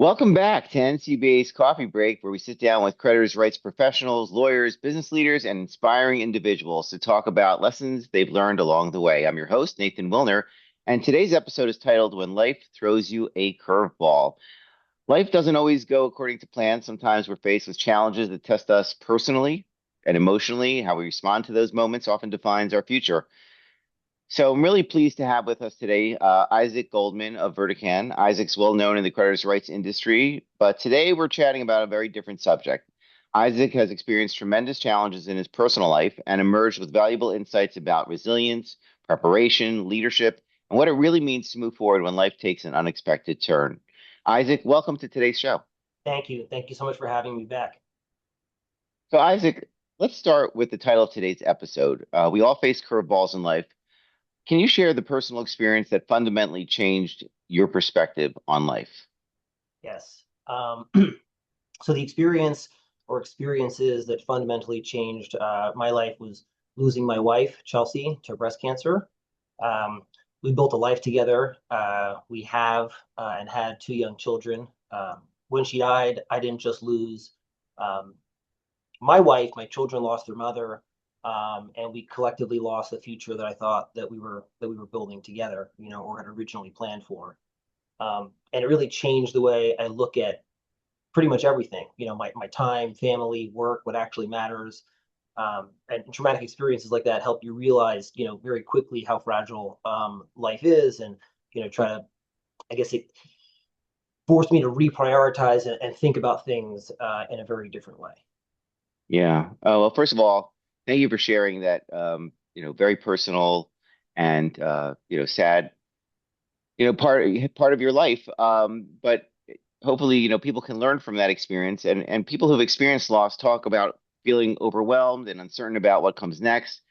Welcome back to NCBA's Coffee Break, where we sit down with creditors' rights professionals, lawyers, business leaders, and inspiring individuals to talk about lessons they've learned along the way. I'm your host, Nathan Willner, and today's episode is titled When Life Throws You a Curveball. Life doesn't always go according to plan. Sometimes we're faced with challenges that test us personally and emotionally. How we respond to those moments often defines our future. So I'm really pleased to have with us today Isaac Goldman of Vertican. Isaac's well known in the creditors' rights industry, but today we're chatting about a very different subject. Isaac has experienced tremendous challenges in his personal life and emerged with valuable insights about resilience, preparation, leadership, and what it really means to move forward when life takes an unexpected turn. Isaac, welcome to today's show. Thank you. Thank you so much for having me back. So, Isaac, let's start with the title of today's episode. We all face curveballs in life. Can you share the personal experience that fundamentally changed your perspective on life? Yes. So the experience or experiences that fundamentally changed my life was losing my wife, Chelsea, to breast cancer. Um, we built a life together. We have and had two young children. When she died, I didn't just lose um, my wife, my children lost their mother, and we collectively lost the future that I thought that we were building together, or had originally planned for. And it really changed the way I look at pretty much everything. My time, family, work, what actually matters. And traumatic experiences like that help you realize, very quickly how fragile life is, and try to. I guess it forced me to reprioritize and think about things in a very different way. Yeah. Oh, well, first of all, thank you for sharing that, very personal and, sad, part of your life. But hopefully, people can learn from that experience and people who've experienced loss talk about feeling overwhelmed and uncertain about what comes next.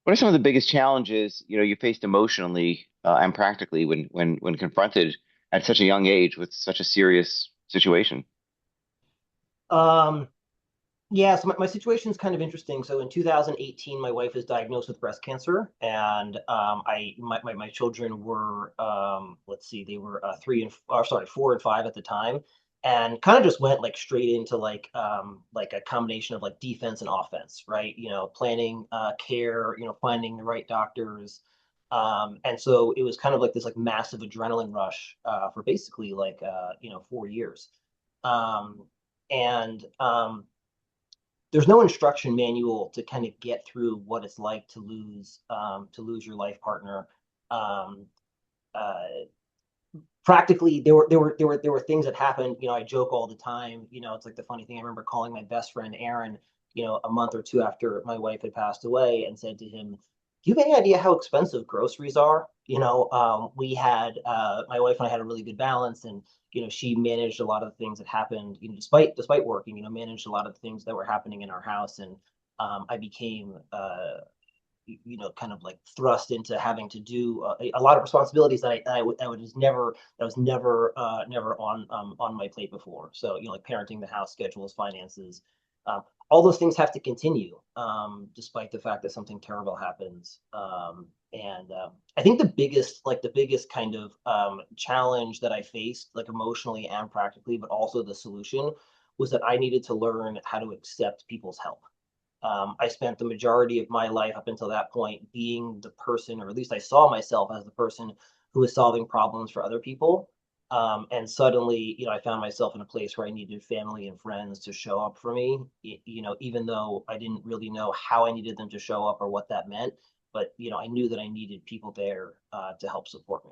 What are some of the biggest challenges, you faced emotionally, and practically when confronted at such a young age with such a serious situation? Um, Yeah, so my situation is kind of interesting. So in 2018, my wife was diagnosed with breast cancer, and my children were let's see, they were 4 and 5 at the time, and kind of just went like straight into like a combination of like defense and offense, right? Planning care, finding the right doctors, and so it was kind of like this like massive adrenaline rush for basically like 4 years, um, and there's no instruction manual to kind of get through what it's like to lose your life partner. Um, uh, Practically, there were things that happened. I joke all the time. It's like the funny thing. I remember calling my best friend Aaron, a month or two after my wife had passed away, and said to him, "Do you have any idea how expensive groceries are?" We had my wife and I had a really good balance, and she managed a lot of the things that happened. Despite working, managed a lot of the things that were happening in our house, and I became kind of like thrust into having to do a lot of responsibilities that was never on my plate before. So like parenting, the house, schedules, finances, all those things have to continue, despite the fact that something terrible happens. And I think the biggest kind of challenge that I faced, like emotionally and practically, but also the solution, was that I needed to learn how to accept people's help. I spent the majority of my life up until that point being the person, or at least I saw myself as the person who was solving problems for other people. And suddenly, I found myself in a place where I needed family and friends to show up for me, even though I didn't really know how I needed them to show up or what that meant. But, I knew that I needed people there to help support me.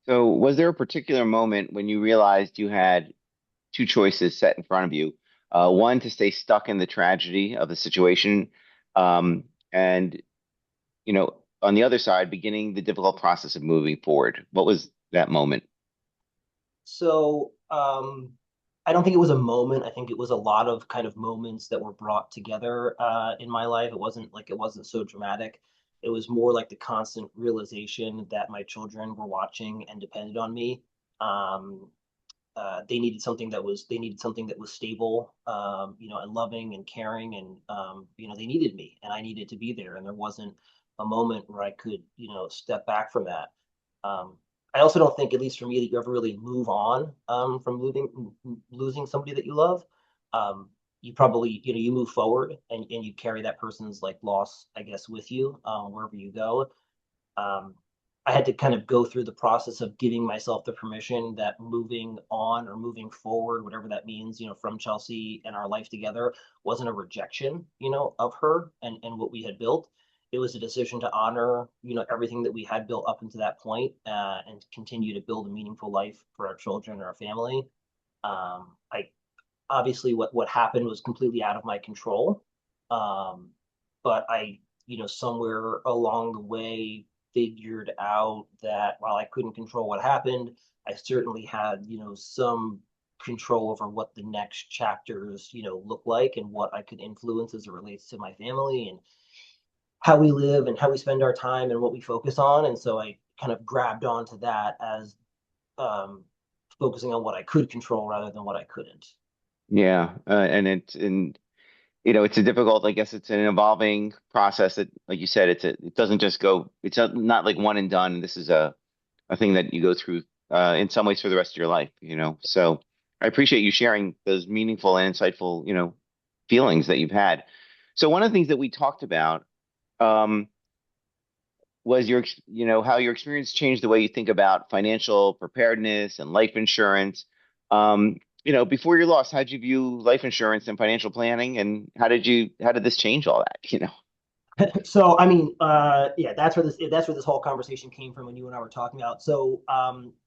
So, was there a particular moment when you realized you had two choices set in front of you? One, to stay stuck in the tragedy of the situation, and on the other side, beginning the difficult process of moving forward. What was that moment? So I don't think it was a moment. I think it was a lot of kind of moments that were brought together in my life. It wasn't so dramatic. It was more like the constant realization that my children were watching and depended on me. Um, they needed something that was stable, and loving and caring, and they needed me, and I needed to be there. And there wasn't a moment where I could, step back from that. Um, I also don't think, at least for me, that you ever really move on from losing somebody that you love. You probably, you move forward and you carry that person's like loss, I guess, with you wherever you go. um, I had to kind of go through the process of giving myself the permission that moving on or moving forward, whatever that means, from Chelsea and our life together wasn't a rejection, of her and what we had built. It was a decision to honor, everything that we had built up into that point, and continue to build a meaningful life for our children and our family. I obviously what happened was completely out of my control. Um, but I, somewhere along the way figured out that while I couldn't control what happened, I certainly had, some control over what the next chapters, look like and what I could influence as it relates to my family and how we live and how we spend our time and what we focus on. And so I kind of grabbed onto that as um, focusing on what I could control rather than what I couldn't. Yeah, and it's a difficult. I guess it's an evolving process that, like you said, it doesn't just go. Not like one and done. This is a thing that you go through in some ways for the rest of your life. So I appreciate you sharing those meaningful and insightful feelings that you've had. So one of the things that we talked about um, was how your experience changed the way you think about financial preparedness and life insurance. Before your loss, how did you view life insurance and financial planning, and how did this change all that? So I mean, yeah, that's where this whole conversation came from when you and I were talking about. So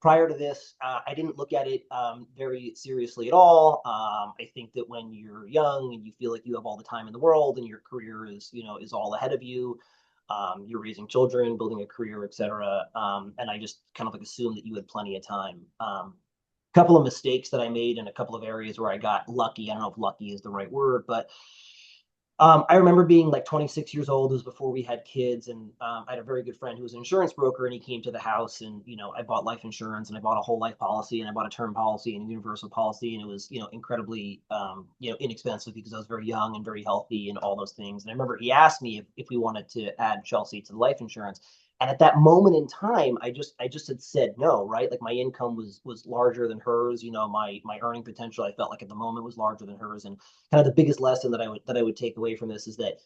prior to this, I didn't look at it very seriously at all. I think that when you're young and you feel like you have all the time in the world and your career is all ahead of you, you're raising children, building a career, etc. And I just kind of like assumed that you had plenty of time. Couple of mistakes that I made in a couple of areas where I got lucky. I don't know if lucky is the right word, but I remember being like 26 years old. It was before we had kids, and I had a very good friend who was an insurance broker, and he came to the house, and I bought life insurance, and I bought a whole life policy, and I bought a term policy and a universal policy, and it was incredibly inexpensive because I was very young and very healthy and all those things. And I remember he asked me if we wanted to add Chelsea to the life insurance, and at that moment in time, I just had said no, right? Like my income was larger than hers. My earning potential, I felt like at the moment was larger than hers, and kind of the biggest lesson that I would take away from this is that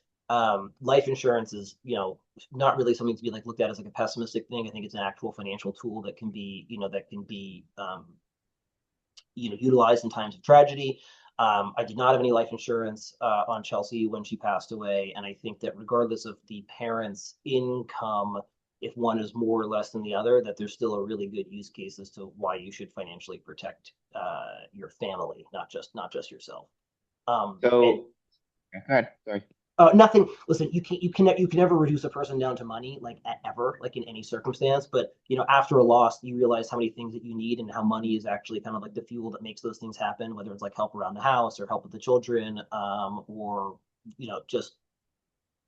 life insurance is not really something to be like looked at as like a pessimistic thing. I think it's an actual financial tool that can be utilized in times of tragedy. I did not have any life insurance on Chelsea when she passed away, and I think that regardless of the parents' income, if one is more or less than the other, that there's still a really good use case as to why you should financially protect your family, not just yourself. And So, go ahead. Sorry. nothing. Listen, you can never reduce a person down to money, like ever, like in any circumstance. But after a loss, you realize how many things that you need and how money is actually kind of like the fuel that makes those things happen. Whether it's like help around the house or help with the children, or just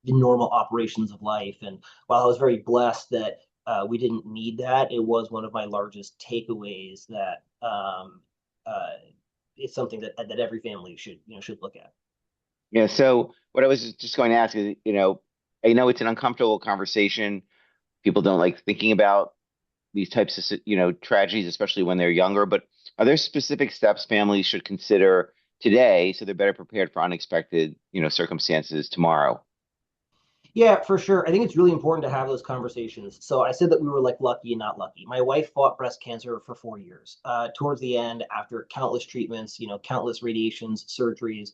the normal operations of life. And while I was very blessed that we didn't need that, it was one of my largest takeaways that it's something that every family should look at. Yeah. So what I was just going to ask is, I know it's an uncomfortable conversation. People don't like thinking about these types of, tragedies, especially when they're younger. But are there specific steps families should consider today so they're better prepared for unexpected, circumstances tomorrow? Yeah, for sure. I think it's really important to have those conversations. So I said that we were like lucky and not lucky. My wife fought breast cancer for 4 years. Towards the end, after countless treatments, countless radiations, surgeries,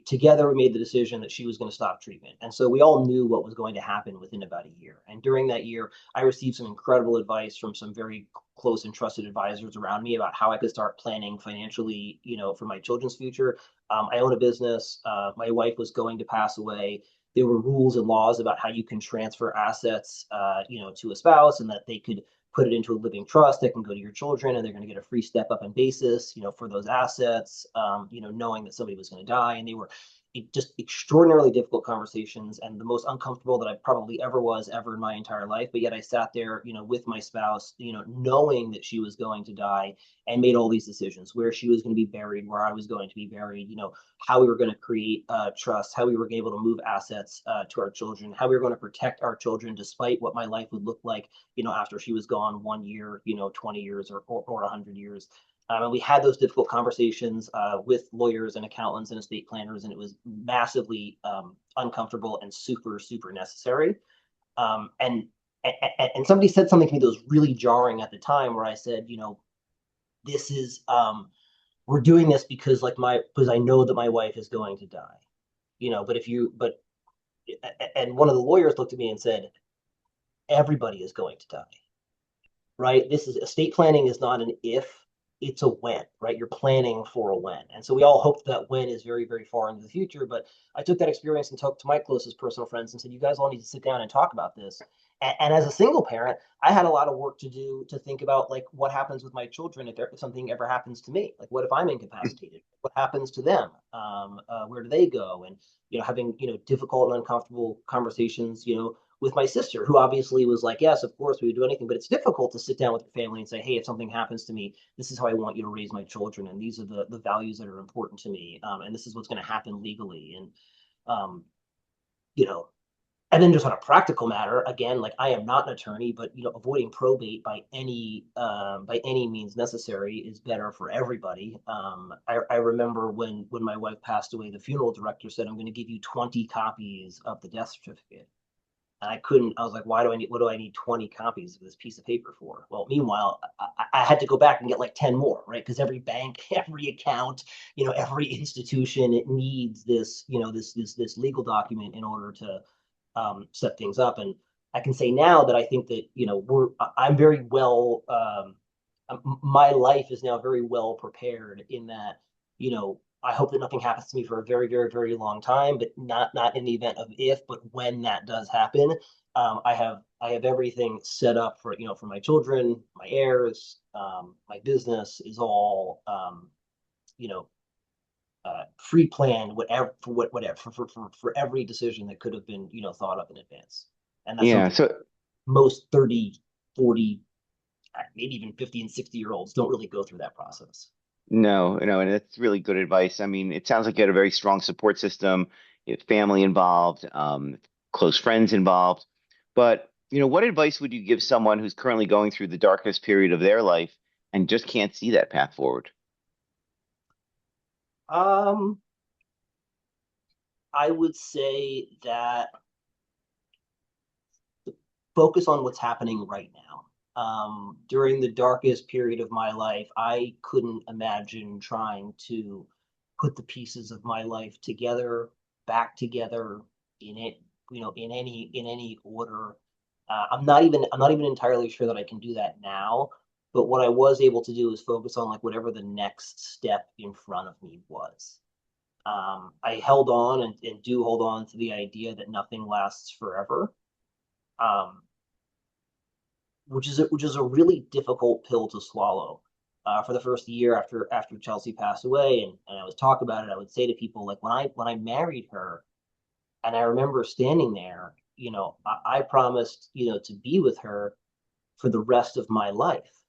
together we made the decision that she was going to stop treatment. And so we all knew what was going to happen within about a year. And during that year, I received some incredible advice from some very close and trusted advisors around me about how I could start planning financially, for my children's future. I own a business. My wife was going to pass away. There were rules and laws about how you can transfer assets, to a spouse, and that they could put it into a living trust that can go to your children, and they're going to get a free step up in basis, for those assets, knowing that somebody was going to die, and they were just extraordinarily difficult conversations and the most uncomfortable that I probably ever was ever in my entire life. But yet I sat there, with my spouse, knowing that she was going to die and made all these decisions where she was going to be buried, where I was going to be buried, how we were going to create trust, how we were able to move assets to our children, how we were going to protect our children despite what my life would look like, after she was gone 1 year, 20 years or 100 years. And we had those difficult conversations with lawyers and accountants and estate planners, and it was massively uncomfortable and super, super necessary. And somebody said something to me that was really jarring at the time, where I said, this is we're doing this because because I know that my wife is going to die, but and one of the lawyers looked at me and said, everybody is going to die, right? This is estate planning is not an if, it's a when, right? You're planning for a when. And so we all hope that when is very, very far into the future. But I took that experience and talked to my closest personal friends and said, you guys all need to sit down and talk about this. And as a single parent, I had a lot of work to do to think about like what happens with my children if something ever happens to me. Like, what if I'm incapacitated? What happens to them? Where do they go? And having difficult and uncomfortable conversations, with my sister, who obviously was like, yes, of course, we would do anything. But it's difficult to sit down with your family and say, hey, if something happens to me, this is how I want you to raise my children. And these are the values that are important to me. And this is what's going to happen legally. And, um, you know, and then just on a practical matter, again, like I am not an attorney, but avoiding probate by any means necessary is better for everybody. I remember when my wife passed away, the funeral director said, "I'm going to give you 20 copies of the death certificate." And I was like, what do I need 20 copies of this piece of paper for? Well, meanwhile, I had to go back and get like 10 more, right? Because every bank, every account, every institution, it needs this, this legal document in order to set things up. And I can say now that I think that, I'm very well, my life is now very well prepared in that, I hope that nothing happens to me for a very, very, very long time, but not in the event of if, but when that does happen, I have everything set up for my children, my heirs, my business is all you know pre-planned, whatever for every decision that could have been thought of in advance. And that's Yeah. something So most 30, 40, maybe even 50 and 60-year olds don't really go through that process. no, no, and that's really good advice. I mean, it sounds like you had a very strong support system, you had family involved, close friends involved. But, what advice would you give someone who's currently going through the darkest period of their life and just can't see that path forward? um I would say that focus on what's happening right now. During the darkest period of my life, I couldn't imagine trying to put the pieces of my life together, back together in it, in any order. I'm not even entirely sure that I can do that now. But what I was able to do is focus on like whatever the next step in front of me was. I held on and do hold on to the idea that nothing lasts forever. Um, which is a really difficult pill to swallow. For the first year after Chelsea passed away, and I was talk about it, I would say to people like when I married her, and I remember standing there, I promised to be with her for the rest of my life.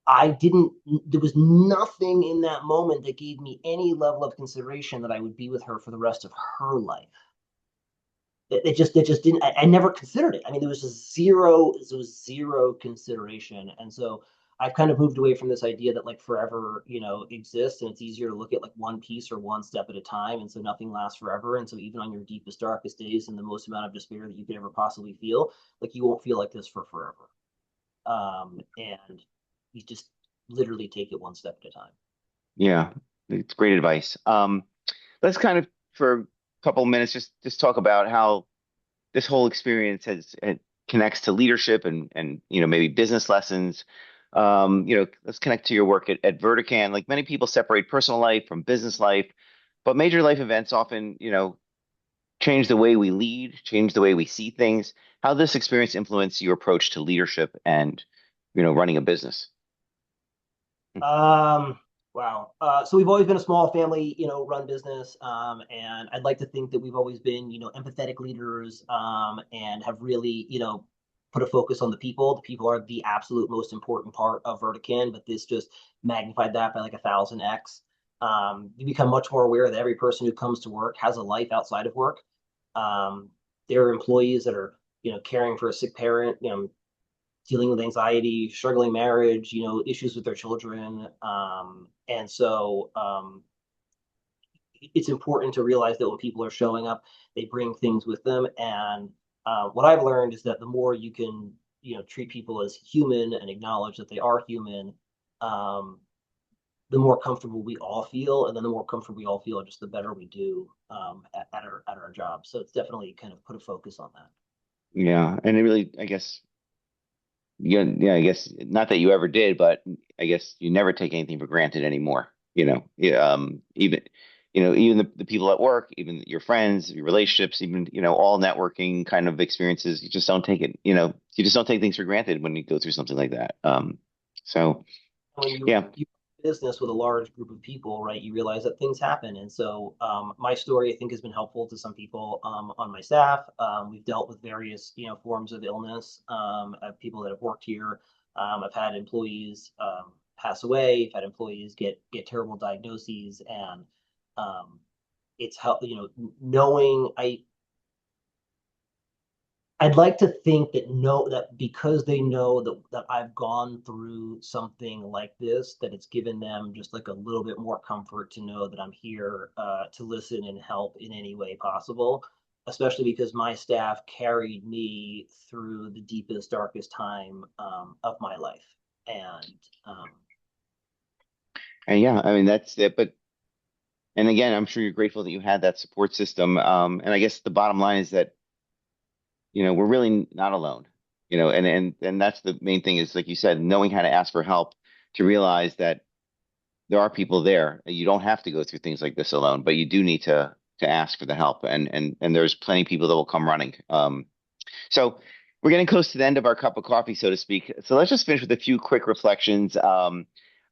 I didn't. There was nothing in that moment that gave me any level of consideration that I would be with her for the rest of her life. It just didn't. I never considered it. I mean, there was zero consideration. And so I've kind of moved away from this idea that like forever exists, and it's easier to look at like one piece or one step at a time, and so nothing lasts forever. And so even on your deepest darkest days and the most amount of despair that you could ever possibly feel, like you won't feel like this for forever. And you just literally take it one step at a time. Yeah, it's great advice. Let's kind of, for a couple of minutes, just talk about how this whole experience it connects to leadership and maybe business lessons. Let's connect to your work at Vertican. Like many people separate personal life from business life, but major life events often change the way we lead, change the way we see things. How this experience influence your approach to leadership and running a business? Um, Wow. So we've always been a small family, run business. And I'd like to think that we've always been, empathetic leaders, and have really, put a focus on the people. The people are the absolute most important part of Vertican, but this just magnified that by like 1,000x. You become much more aware that every person who comes to work has a life outside of work. Um, there are employees that are, caring for a sick parent, dealing with anxiety, struggling marriage, issues with their children. And so it's important to realize that when people are showing up, they bring things with them. And what I've learned is that the more you can, treat people as human and acknowledge that they are human, um, the more comfortable we all feel, and then the more comfortable we all feel, just the better we do at our job. So it's definitely kind of put a focus on that. Yeah, and it really, I guess, yeah, yeah, I guess not that you ever did, but I guess you never take anything for granted anymore. Yeah, even even the people at work, even your friends, your relationships, even all networking kind of experiences. You just don't take it. You just don't take things for granted when you go through something like that. So When you yeah, you business with a large group of people, right, you realize that things happen. And so my story, I think, has been helpful to some people on my staff. We've dealt with various, forms of illness. People that have worked here. I've had employees pass away. I've had employees get terrible diagnoses, and um, it's help, knowing I'd like to think that because they know that I've gone through something like this, that it's given them just like a little bit more comfort to know that I'm here to listen and help in any way possible. Especially because my staff carried me through the deepest, darkest time of my life, and um, and yeah, I mean that's it. But and again, I'm sure you're grateful that you had that support system. And I guess the bottom line is that we're really not alone. And that's the main thing is like you said, knowing how to ask for help to realize that there are people there. You don't have to go through things like this alone, but you do need to ask for the help. And there's plenty of people that will come running. So we're getting close to the end of our cup of coffee, so to speak. So let's just finish with a few quick reflections.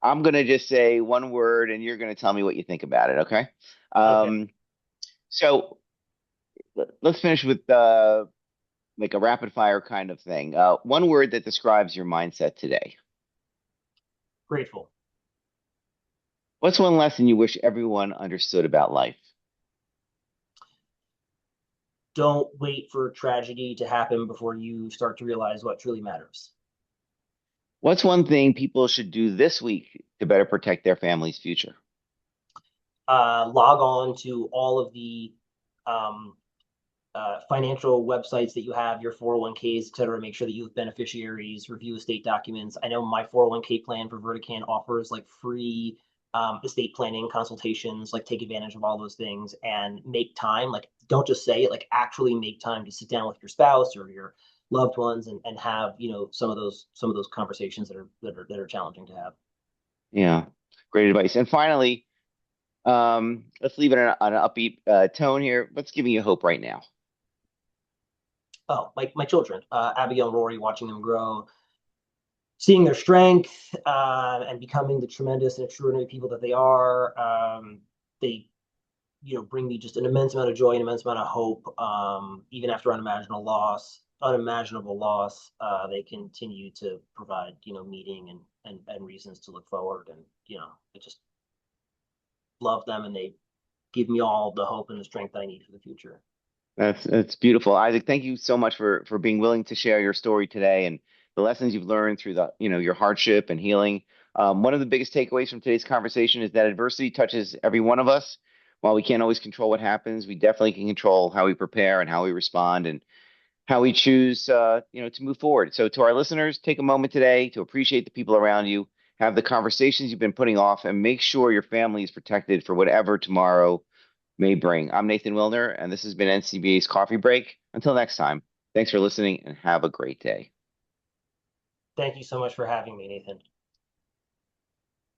I'm gonna just say one word, and you're gonna tell me what you think about it. Okay. okay, Um, so let's finish with like a rapid fire kind of thing. One word that describes your mindset today. grateful. What's one lesson you wish everyone understood about life? Don't wait for tragedy to happen before you start to realize what truly matters. What's one thing people should do this week to better protect their family's future? Log on to all of the um, financial websites that you have, your 401ks, et cetera. Make sure that you have beneficiaries, review estate documents. I know my 401k plan for Vertican offers like free estate planning consultations, like take advantage of all those things and make time. Like, don't just say it, like actually make time to sit down with your spouse or your loved ones and have, some of those conversations that are challenging to have. Yeah, great advice. And finally, let's leave it on an upbeat tone here. What's giving you hope right now? Oh, my children, Abigail and Rory, watching them grow, seeing their strength and becoming the tremendous and extraordinary people that they are. They, bring me just an immense amount of joy, an immense amount of hope. Even after unimaginable loss, they continue to provide, meaning and reasons to look forward. And I just love them, and they give me all the hope and the strength I need for the future. That's beautiful, Isaac. Thank you so much for being willing to share your story today and the lessons you've learned through the your hardship and healing. One of the biggest takeaways from today's conversation is that adversity touches every one of us. While we can't always control what happens, we definitely can control how we prepare and how we respond and how we choose to move forward. So to our listeners, take a moment today to appreciate the people around you, have the conversations you've been putting off, and make sure your family is protected for whatever tomorrow may bring. I'm Nathan Willner, and this has been NCBA's Coffee Break. Until next time, thanks for listening and have a great day. Thank you so much for having me, Nathan.